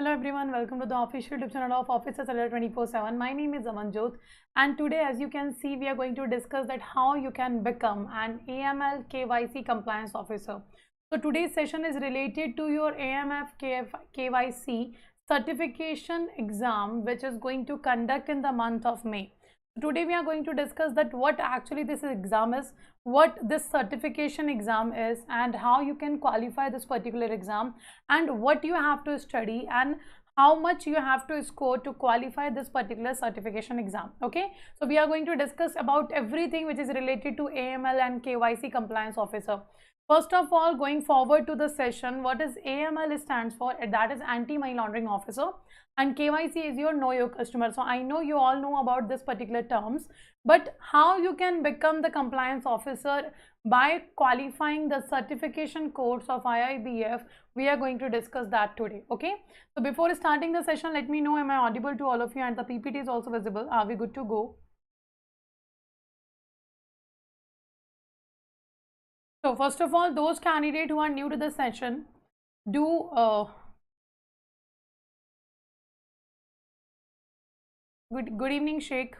Hello everyone, welcome to the official YouTube channel of Officers Adda 24/7. My name is Amanjot, and today, as you can see, we are going to discuss that how you can become an AML KYC compliance officer. So today's session is related to your KYC certification exam, which is going to conduct in the month of May. Today we are going to discuss that what actually this exam is, what this certification exam is, and how you can qualify this particular exam, and what you have to study, and how much you have to score to qualify this particular certification exam. Okay, so we are going to discuss about everything which is related to AML and KYC compliance officer. First of all, going forward to the session, what is AML stands for? That is anti-money laundering officer, and KYC is your know your customer. So I know you all know about this particular terms, but how you can become the compliance officer by qualifying the certification course of IIBF, we are going to discuss that today. Okay, so before starting the session, let me know, am I audible to all of you, and the PPT is also visible? Are we good to go? So first of all, those candidates who are new to the session, do good evening, Sheikh.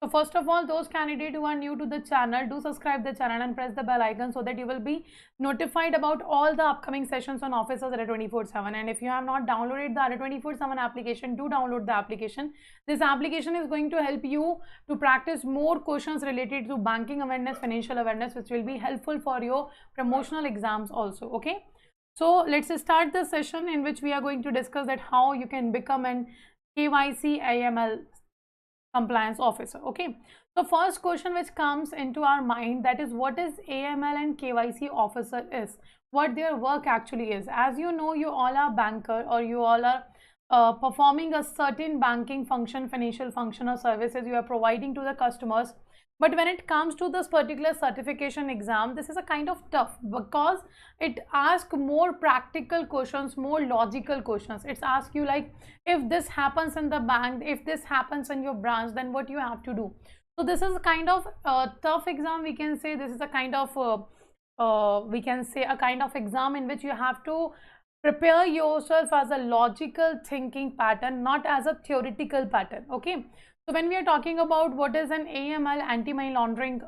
So first of all, those candidates who are new to the channel, do subscribe the channel and press the bell icon so that you will be notified about all the upcoming sessions on Officers Adda 24/7. And if you have not downloaded the Adda 24/7 application, do download the application. This application is going to help you to practice more questions related to banking awareness, financial awareness, which will be helpful for your promotional exams also. Okay, so let's start the session in which we are going to discuss that how you can become an KYC AML compliance officer. Okay, so first question which comes into our mind, that is what is AML and KYC officer is, what their work actually is. As you know, you all are banker, or you all are performing a certain banking function, financial function, or services you are providing to the customers. But when it comes to this particular certification exam, this is a kind of tough, because it asks more practical questions, more logical questions. It's ask you like, if this happens in the bank, if this happens in your branch, then what you have to do. So this is a kind of tough exam, we can say. This is a kind of we can say a kind of exam in which you have to prepare yourself as a logical thinking pattern, not as a theoretical pattern. Okay, so when we are talking about what is an AML, anti-money laundering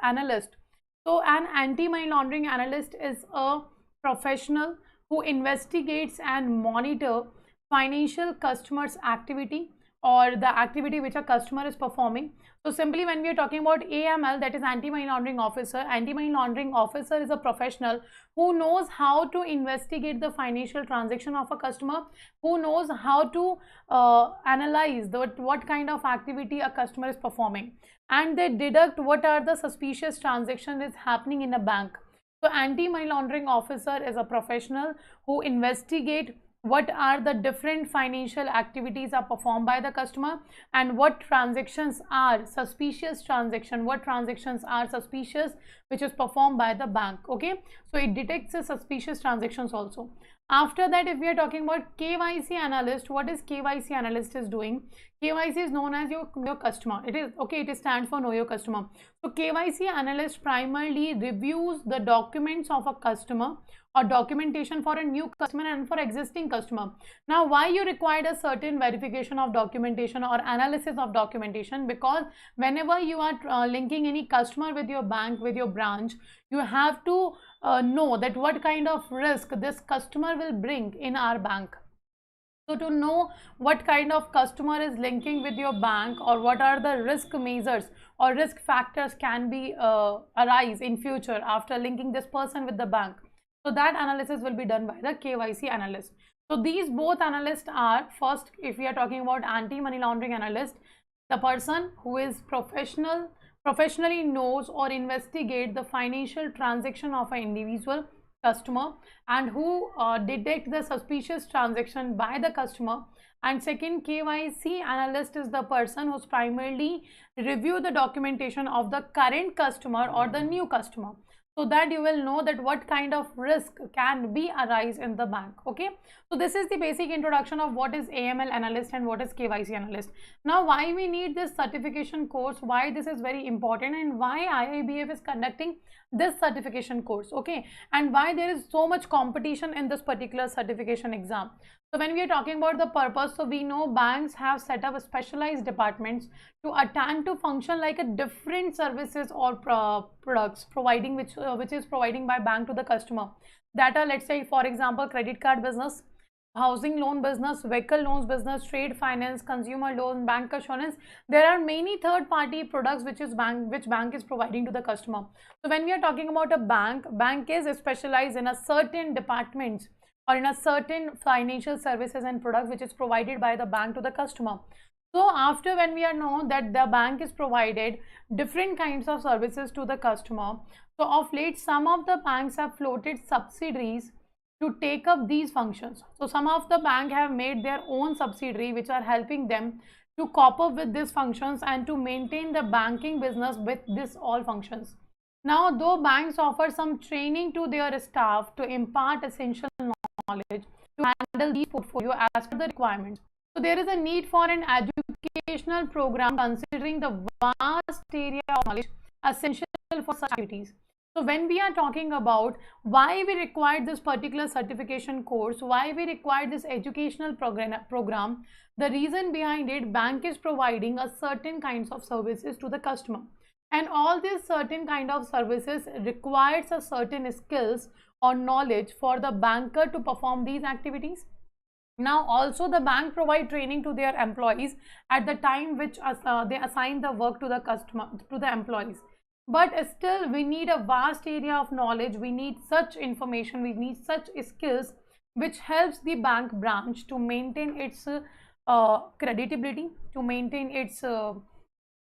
analyst, so an anti-money laundering analyst is a professional who investigates and monitor financial customers activity, or the activity which a customer is performing. So simply, when we are talking about AML, that is anti-money laundering officer, anti-money laundering officer is a professional who knows how to investigate the financial transaction of a customer, who knows how to analyze what kind of activity a customer is performing, and they deduct what are the suspicious transactions is happening in a bank. So anti-money laundering officer is a professional who investigate what are the different financial activities are performed by the customer, and what transactions are suspicious transaction, what transactions are suspicious which is performed by the bank. Okay, so it detects the suspicious transactions also. After that, if we are talking about KYC analyst, what is KYC analyst is doing? KYC is known as your customer. It is okay, it stands for know your customer. So KYC analyst primarily reviews the documents of a customer, or documentation for a new customer and for existing customer. Now, why you require a certain verification of documentation or analysis of documentation? Because whenever you are linking any customer with your bank, with your branch, you have to know that what kind of risk this customer will bring in our bank. So to know what kind of customer is linking with your bank, or what are the risk measures or risk factors can be arise in future after linking this person with the bank, so that analysis will be done by the KYC analyst. So these both analysts are, first, if we are talking about anti-money laundering analyst, the person who is professionally knows or investigate the financial transaction of an individual customer, and who detect the suspicious transaction by the customer. And second, KYC analyst is the person who's primarily review the documentation of the current customer or the new customer, so that you will know that what kind of risk can be arise in the bank. Okay, so this is the basic introduction of what is AML analyst and what is KYC analyst. Now, why we need this certification course, why this is very important, and why IIBF is conducting this certification course. Okay, and why there is so much competition in this particular certification exam. So when we are talking about the purpose, so we know banks have set up specialized departments to attend to function like a different services or products providing which is providing by bank to the customer. That are, let's say for example, credit card business, housing loan business, vehicle loans business, trade finance, consumer loan, bank assurance. There are many third party products which bank is providing to the customer. So when we are talking about a bank is specialized in a certain departments or in a certain financial services and products which is provided by the bank to the customer. So after when we are know that the bank is provided different kinds of services to the customer, so of late some of the banks have floated subsidiaries to take up these functions. So some of the bank have made their own subsidiary which are helping them to cope up with these functions and to maintain the banking business with this all functions. Now though banks offer some training to their staff to impart essential knowledge to handle these portfolio as per the requirements. So there is a need for an educational program considering the vast area of knowledge essential for such activities. So when we are talking about why we require this particular certification course, why we require this educational program, the reason behind it, bank is providing a certain kinds of services to the customer, and all these certain kind of services requires a certain skills or knowledge for the banker to perform these activities. Now also the bank provide training to their employees at the time which they assign the work to the customer, to the employees. But still we need a vast area of knowledge, we need such information, we need such skills which helps the bank branch to maintain its creditability, to maintain its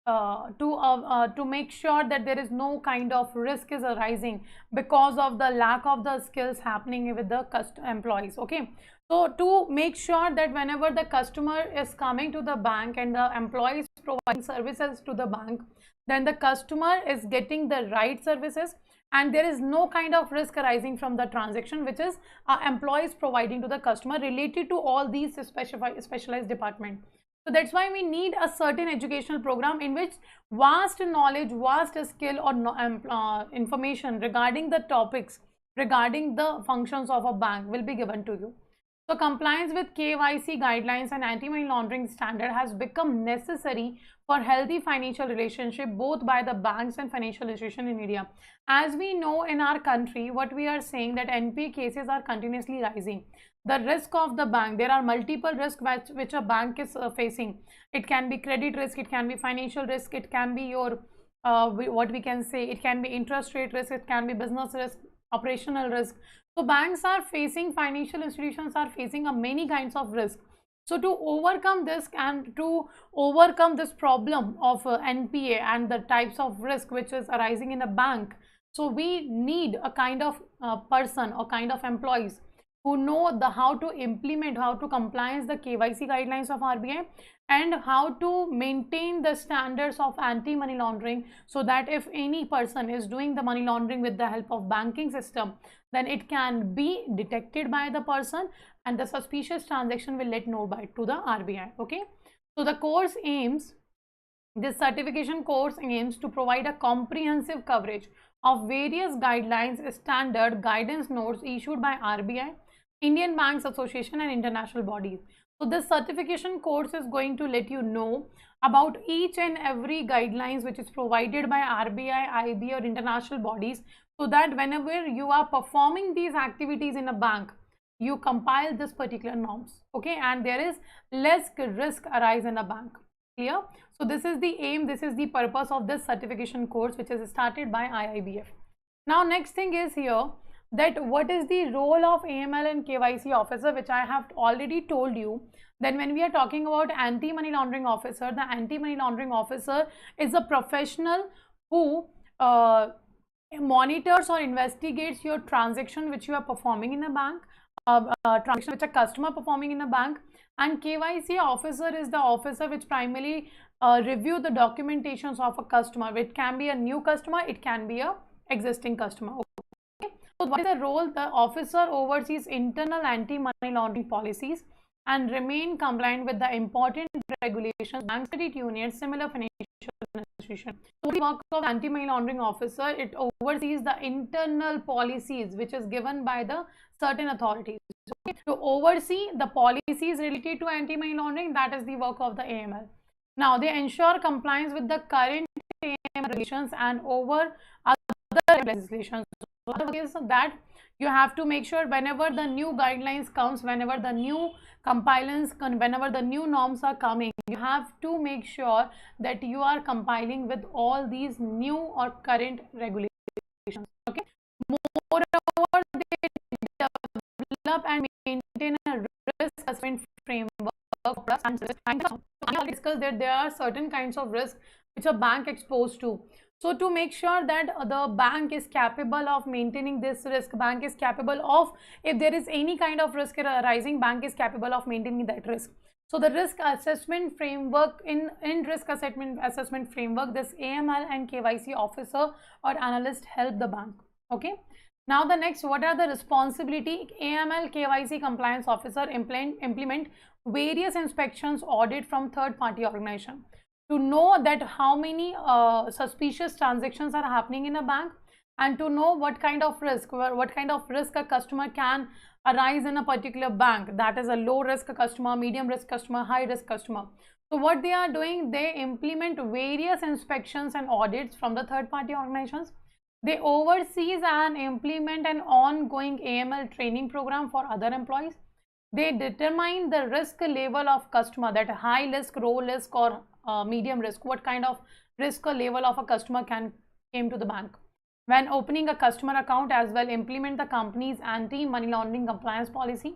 to make sure that there is no kind of risk is arising because of the lack of the skills happening with the employees. Okay, so to make sure that whenever the customer is coming to the bank and the employee is providing services to the bank, then the customer is getting the right services and there is no kind of risk arising from the transaction which is employees providing to the customer related to all these specialized department. So that's why we need a certain educational program in which vast knowledge, vast skill or information regarding the topics, regarding the functions of a bank will be given to you. So compliance with KYC guidelines and anti-money laundering standard has become necessary for healthy financial relationship both by the banks and financial institutions in India. As we know in our country, what we are saying that NPA cases are continuously rising. The risk of the bank, there are multiple risks which a bank is facing. It can be credit risk, it can be financial risk, it can be your what we can say, it can be interest rate risk, it can be business risk, operational risk. So banks are facing, financial institutions are facing many kinds of risk. So to overcome this and to overcome this problem of NPA and the types of risk which is arising in a bank, so we need a kind of person or kind of employees who know how to implement, how to compliance the KYC guidelines of RBI and how to maintain the standards of anti-money laundering, so that if any person is doing the money laundering with the help of banking system, then it can be detected by the person and the suspicious transaction will let know by to the RBI. Okay, so the course aims, this certification course aims to provide a comprehensive coverage of various guidelines, standard guidance notes issued by RBI, Indian Banks Association and international bodies. So this certification course is going to let you know about each and every guidelines which is provided by RBI, IB or international bodies, so that whenever you are performing these activities in a bank, you compile this particular norms. Okay, and there is less risk arise in a bank. Clear? So this is the aim, this is the purpose of this certification course which is started by IIBF. Now next thing is here that what is the role of AML and KYC officer, which I have already told you. Then when we are talking about anti-money laundering officer, the anti-money laundering officer is a professional who monitors or investigates your transaction which you are performing in a bank, transaction which a customer performing in a bank, and KYC officer is the officer which primarily review the documentations of a customer. It can be a new customer, it can be a existing customer. Okay. So what is the role? The officer oversees internal anti-money laundering policies and remain compliant with the important regulations, banks, credit unions, similar financial financial institution. So the work of anti-money laundering officer, it oversees the internal policies which is given by the certain authorities. Okay? To oversee the policies related to anti-money laundering, that is the work of the AML. Now they ensure compliance with the current AML regulations and over other legislation. So that you have to make sure whenever the new guidelines comes, whenever the new compliance, whenever the new norms are coming, you have to make sure that you are compiling with all these new or current regulations. Okay. Moreover, they develop and maintain a risk assessment framework. And I discussed that there are certain kinds of risks which a bank exposed to. So to make sure that the bank is capable of maintaining this risk, bank is capable of, if there is any kind of risk arising, bank is capable of maintaining that risk. So the risk assessment framework, in risk assessment framework, this AML and KYC officer or analyst help the bank. Okay. Now the next, what are the responsibility? AML KYC compliance officer implement various inspections, audit from third party organization to know that how many suspicious transactions are happening in a bank, and to know what kind of risk a customer can arise in a particular bank, that is a low risk customer, medium risk customer, high risk customer. So what they are doing, they implement various inspections and audits from the third party organizations. They oversees and implement an ongoing AML training program for other employees. They determine the risk level of customer, that high risk, low risk or medium risk, what kind of risk or level of a customer can came to the bank. When opening a customer account as well, implement the company's anti-money laundering compliance policy.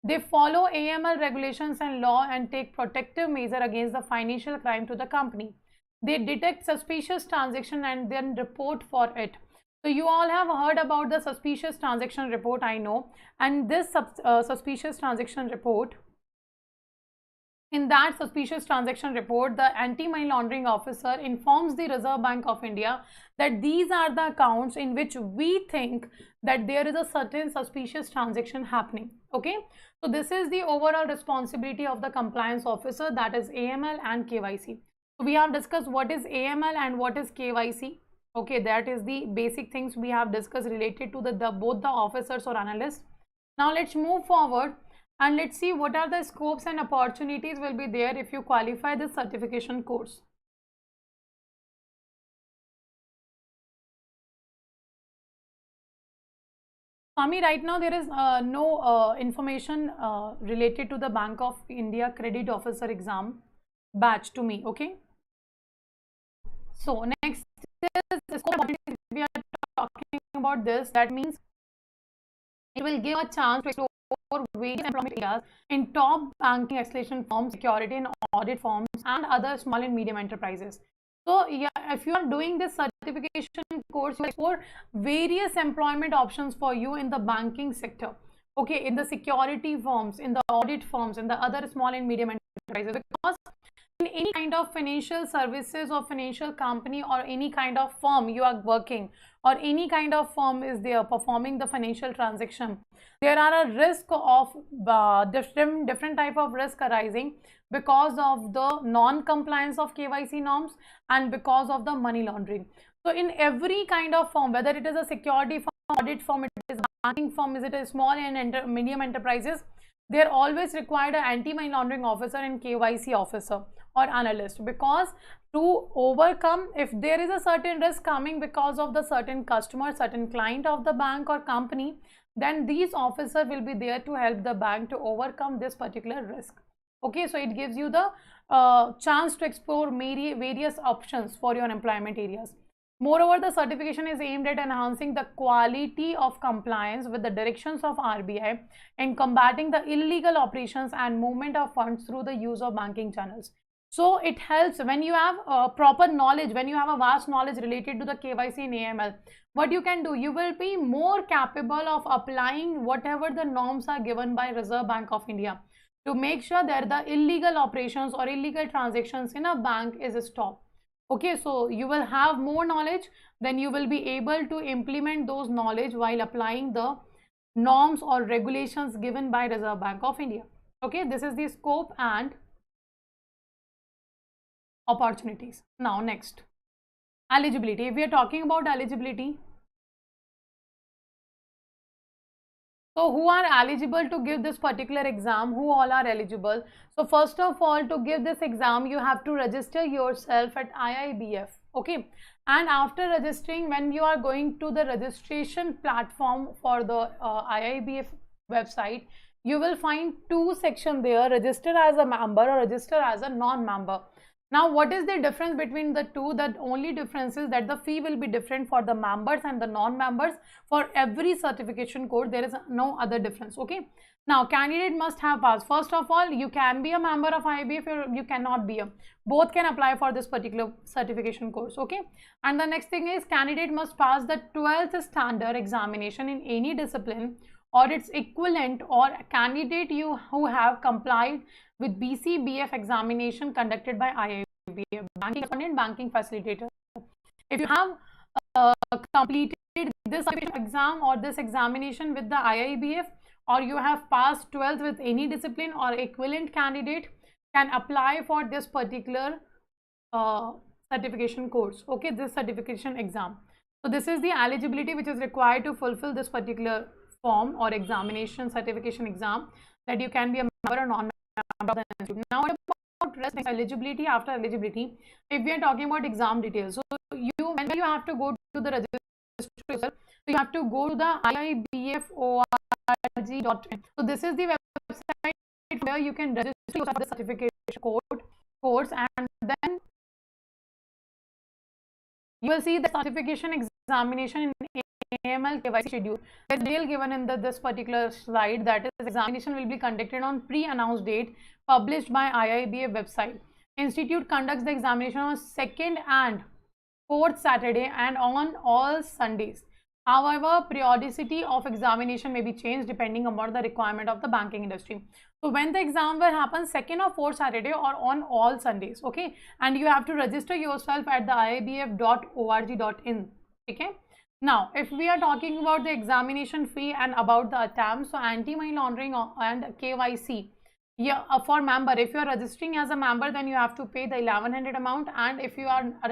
They follow AML regulations and law and take protective measure against the financial crime to the company. They detect suspicious transaction and then report for it. So you all have heard about the suspicious transaction report, I know, and this suspicious transaction report, in that suspicious transaction report, the anti-money laundering officer informs the Reserve Bank of India that these are the accounts in which we think that there is a certain suspicious transaction happening. Okay, so this is the overall responsibility of the compliance officer, that is AML and KYC. So we have discussed what is AML and what is KYC. Okay, that is the basic things we have discussed related to both the officers or analysts. Now let's move forward and let's see what are the scopes and opportunities will be there if you qualify this certification course. Swami, right now there is no information related to the Bank of India Credit Officer exam batch to me. Okay. So next is the scope. We are talking about this. That means it will give a chance to explore various employment areas in top banking acceleration firms, security and audit firms, and other small and medium enterprises. So yeah, if you are doing this certification course, you will explore various employment options for you in the banking sector. Okay, in the security firms, in the audit firms, in the other small and medium enterprises, because in any kind of financial services or financial company or any kind of firm you are working, or any kind of firm is there performing the financial transaction, there are a risk of different type of risk arising because of the non-compliance of KYC norms and because of the money laundering. So in every kind of firm, whether it is a security firm, audit firm, it is a banking firm, is it a small and medium enterprises, they are always required an anti-money laundering officer and KYC officer or analyst, because to overcome, if there is a certain risk coming because of the certain customer, certain client of the bank or company, then these officers will be there to help the bank to overcome this particular risk. Okay, so it gives you the chance to explore various options for your employment areas. Moreover, the certification is aimed at enhancing the quality of compliance with the directions of RBI and combating the illegal operations and movement of funds through the use of banking channels. So it helps when you have proper knowledge, when you have a vast knowledge related to the KYC and AML. What you can do, you will be more capable of applying whatever the norms are given by Reserve Bank of India to make sure that the illegal operations or illegal transactions in a bank is stopped. Okay, so you will have more knowledge, then you will be able to implement those knowledge while applying the norms or regulations given by Reserve Bank of India. Okay, this is the scope and opportunities. Now next, eligibility. If we are talking about eligibility, so who are eligible to give this particular exam? Who all are eligible? So first of all, to give this exam, you have to register yourself at IIBF. Okay, and after registering, when you are going to the registration platform for the IIBF website, you will find two sections there: register as a member or register as a non-member. Now, what is the difference between the two? The only difference is that the fee will be different for the members and the non-members. For every certification course, there is no other difference. Okay. Now, candidate must have passed. First of all, you can be a member of IIBF or you cannot be a. Both can apply for this particular certification course. Okay. And the next thing is candidate must pass the 12th standard examination in any discipline or its equivalent, or candidate who have complied with BCBF examination conducted by IIBF, banking correspondent, banking facilitator. If you have completed this exam or this examination with the IIBF, or you have passed 12th with any discipline or equivalent, candidate can apply for this particular certification course. Okay, this certification exam. So this is the eligibility which is required to fulfill this particular form or examination, certification exam, that you can be a member or non-member. Now, what about rest eligibility? After eligibility, if we are talking about exam details, so when you have to go to the registration, so you have to go to the iibforg.in. So this is the website where you can register yourself for the certification course, and then you will see the certification examination in AML KYC schedule. There is detail given in this particular slide, that is, examination will be conducted on pre-announced date published by IIBA website. Institute conducts the examination on 2nd and 4th Saturday and on all Sundays. However, periodicity of examination may be changed depending upon the requirement of the banking industry. So when the exam will happen 2nd or 4th Saturday or on all Sundays. Okay, and you have to register yourself at the iibf.org.in. Okay. Now, if we are talking about the examination fee and about the attempts, so anti-money laundering and KYC, yeah, for member, if you are registering as a member, then you have to pay the 1100 amount, and if you are not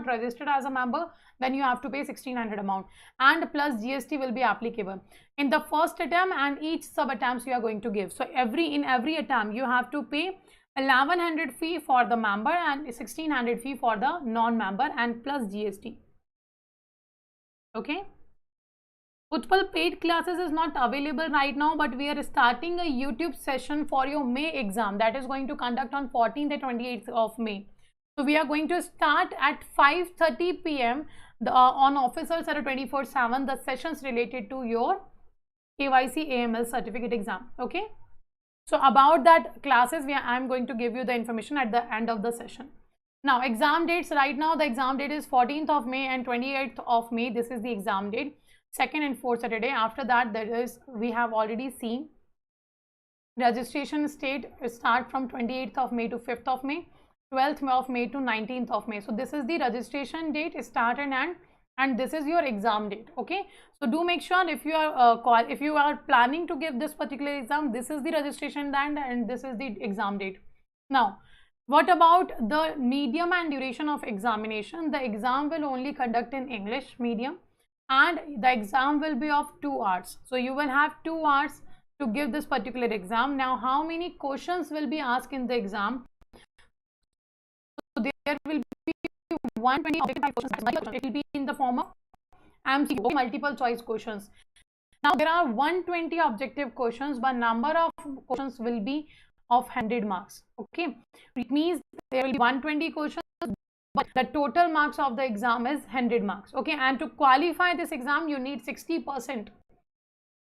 registered as a member, then you have to pay 1600 amount, and plus GST will be applicable in the first attempt and each sub attempts you are going to give. So in every attempt you have to pay 1100 fee for the member and 1600 fee for the non-member, and plus GST. Okay. Utpal, paid classes is not available right now, but we are starting a YouTube session for your May exam that is going to conduct on 14th and 28th of May. So we are going to start at 5:30 p.m. On Officers at 24/7 the sessions related to your KYC AML certificate exam. Okay. So about that classes, I am going to give you the information at the end of the session. Now, exam dates. Right now the exam date is 14th of May and 28th of May. This is the exam date. 2nd and 4th Saturday. After that, we have already seen registration start from 28th of May to 5th of May, 12th of May to 19th of May. So this is the registration date, start and end, and this is your exam date. Okay, so do make sure if you are planning to give this particular exam, this is the registration date and this is the exam date. Now, what about the medium and duration of examination? The exam will only conduct in English medium, and the exam will be of 2 hours. So you will have 2 hours to give this particular exam. Now, how many questions will be asked in the exam? So there will be 120 objective questions. It will be in the form of MCQ, multiple choice questions. Now, there are 120 objective questions, but number of questions will be of 100 marks. Okay, it means there will be 120 questions, but the total marks of the exam is 100 marks. Okay, and to qualify this exam, you need 60%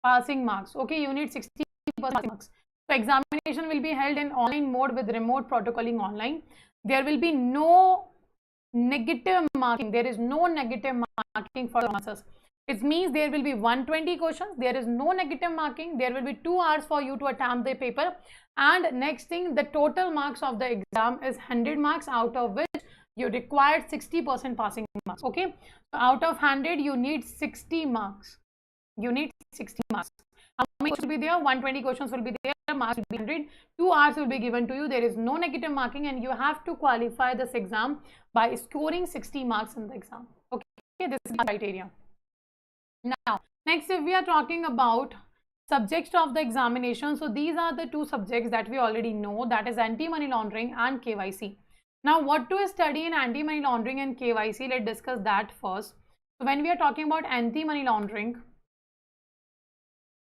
passing marks. Okay, you need 60% passing marks. So examination will be held in online mode with remote protocoling online. There will be no negative marking. There is no negative marking for answers. It means there will be 120 questions. There is no negative marking. There will be 2 hours for you to attempt the paper. And next thing, the total marks of the exam is 100 marks, out of which you require 60% passing marks. Okay, so out of 100 you need 60 marks. You need 60 marks. How many questions will be there? 120 questions will be there. Marks will be 100. 2 hours will be given to you. There is no negative marking, and you have to qualify this exam by scoring 60 marks in the exam. Okay, this is the criteria. Now, next, if we are talking about subjects of the examination, so these are the two subjects that we already know, that is anti-money laundering and KYC. Now, what to study in anti-money laundering and KYC? Let's discuss that first. So, when we are talking about anti-money laundering,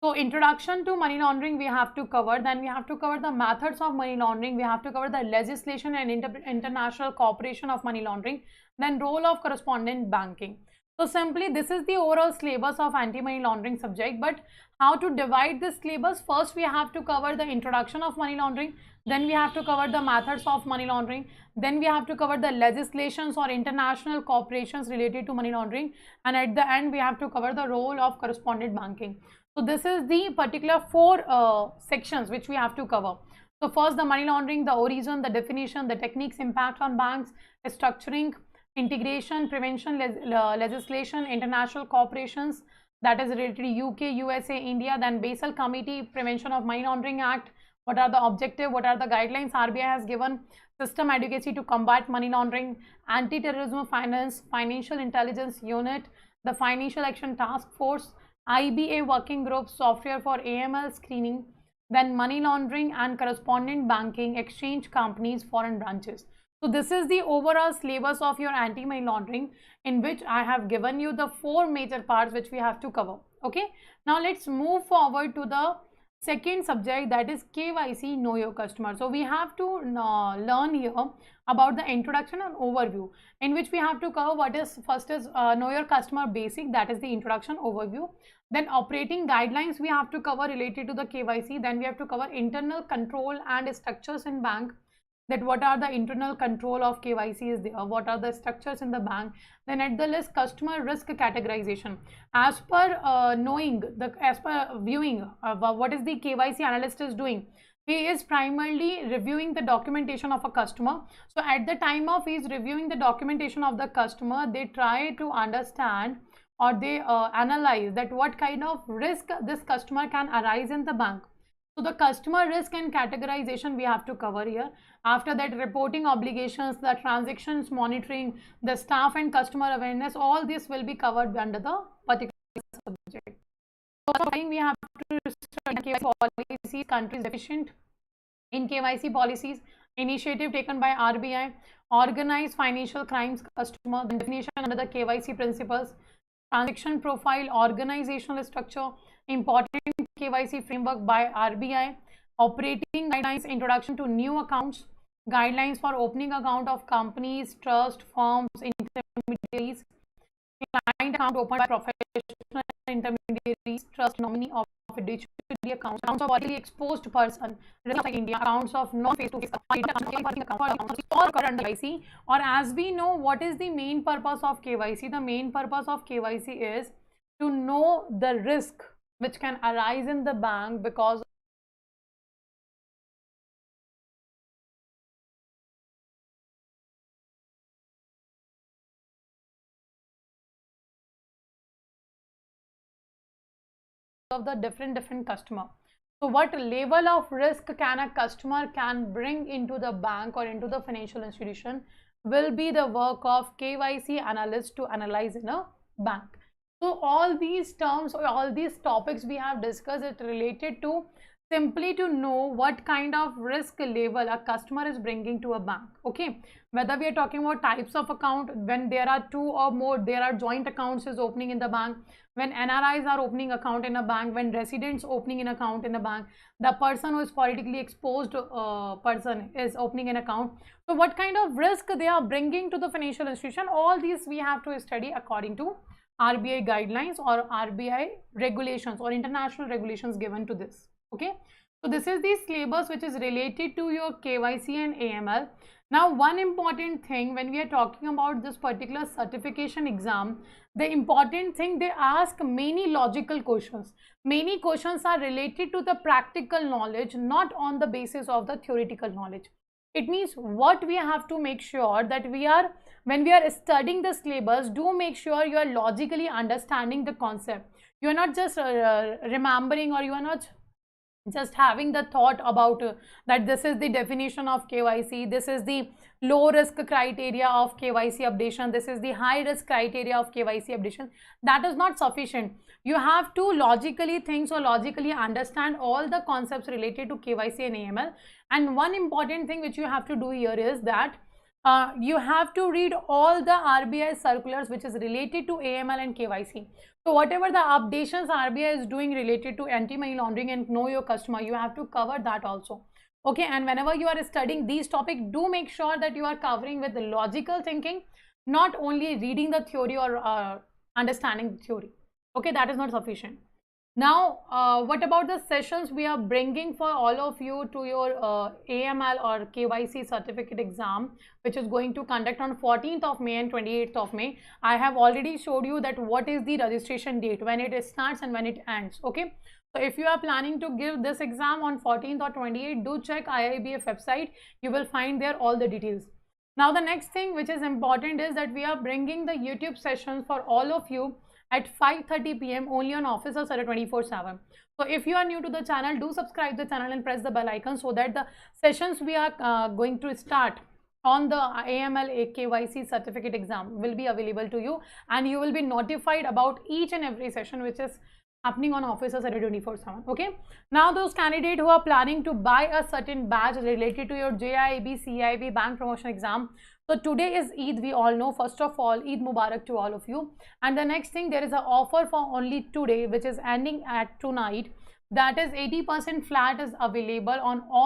so introduction to money laundering we have to cover, then we have to cover the methods of money laundering, we have to cover the legislation and international cooperation of money laundering, then role of correspondent banking. So simply this is the overall syllabus of anti-money laundering subject, but how to divide this syllabus? First we have to cover the introduction of money laundering, then we have to cover the methods of money laundering, then we have to cover the legislations or international cooperations related to money laundering, and at the end we have to cover the role of correspondent banking. So this is the particular four sections which we have to cover. So first the money laundering, the origin, the definition, the techniques, impact on banks, structuring, integration, prevention, legislation, international cooperations, that is related to UK, USA, India, then Basel Committee, Prevention of Money Laundering Act, what are the objective, what are the guidelines RBI has given, system advocacy to combat money laundering, anti-terrorism finance, financial intelligence unit, the financial action task force, IBA working group, software for AML screening, then money laundering and correspondent banking, exchange companies, foreign branches. So this is the overall syllabus of your anti-money laundering, in which I have given you the four major parts which we have to cover. Okay, now let's move forward to the second subject, that is KYC, know your customer. So we have to learn here about the introduction and overview, in which we have to cover what is first is know your customer basic, that is the introduction overview. Then operating guidelines we have to cover related to the KYC. Then we have to cover internal control and structures in bank, that what are the internal control of KYC is there, what are the structures in the bank. Then at the list, customer risk categorization. As per as per viewing what is the KYC analyst is doing, he is primarily reviewing the documentation of a customer. So at the time of he is reviewing the documentation of the customer, they try to understand or they analyze that what kind of risk this customer can arise in the bank. So the customer risk and categorization we have to cover here. After that, reporting obligations, the transactions monitoring, the staff and customer awareness, all this will be covered under the particular subject. So we have to study KYC policies, countries deficient in KYC policies, initiative taken by RBI, organized financial crimes customer, definition under the KYC principles, transaction profile, organizational structure, important KYC framework by RBI, operating guidelines, introduction to new accounts, guidelines for opening account of companies, trust, firms, intermediaries, client account opened by professional intermediaries, trust nominee of fiduciary accounts, accounts of politically exposed person, like India, accounts of non-face-to-face accounts, all covered under KYC. Or as we know, what is the main purpose of KYC? The main purpose of KYC is to know the risk which can arise in the bank because of the different customer. So what level of risk can a customer can bring into the bank or into the financial institution will be the work of KYC analyst to analyze in a bank. So all these terms or all these topics we have discussed, it related to simply to know what kind of risk level a customer is bringing to a bank. Okay, whether we are talking about types of account, when there are two or more, there are joint accounts is opening in the bank, when NRIs are opening account in a bank, when residents opening an account in a bank, the person who is politically exposed person is opening an account. So what kind of risk they are bringing to the financial institution, all these we have to study according to RBI guidelines or RBI regulations or international regulations given to this. Okay, so this is the syllabus which is related to your KYC and AML. Now one important thing when we are talking about this particular certification exam, the important thing, they ask many logical questions. Many questions are related to the practical knowledge, not on the basis of the theoretical knowledge. It means what we have to make sure that we are, when we are studying the syllabus, do make sure you are logically understanding the concept. You are not just remembering, or you are not just having the thought about that this is the definition of KYC, this is the low risk criteria of KYC updation, this is the high risk criteria of KYC updation, that is not sufficient. You have to logically think, so logically understand all the concepts related to KYC and AML. And one important thing which you have to do here is that you have to read all the RBI circulars which is related to AML and KYC. So whatever the updations RBI is doing related to anti-money laundering and know your customer, you have to cover that also. Okay, and whenever you are studying these topics, do make sure that you are covering with the logical thinking, not only reading the theory or understanding the theory. Okay, that is not sufficient. Now, what about the sessions we are bringing for all of you to your AML or KYC certificate exam, which is going to conduct on 14th of May and 28th of May. I have already showed you that what is the registration date, when it starts and when it ends. Okay, so if you are planning to give this exam on 14th or 28th, do check IIBF website. You will find there all the details. Now, the next thing which is important is that we are bringing the YouTube sessions for all of you at 5:30 p.m. only on Officer Survey 24/7. So if you are new to the channel, do subscribe the channel and press the bell icon so that the sessions we are going to start on the AML KYC certificate exam will be available to you, and you will be notified about each and every session which is happening on Officer Survey 24/7. Okay, now those candidates who are planning to buy a certain badge related to your JAIIB CAIIB bank promotion exam, so today is Eid, we all know. First of all, Eid Mubarak to all of you. And the next thing, there is an offer for only today, which is ending at tonight. That is 80% flat is available on all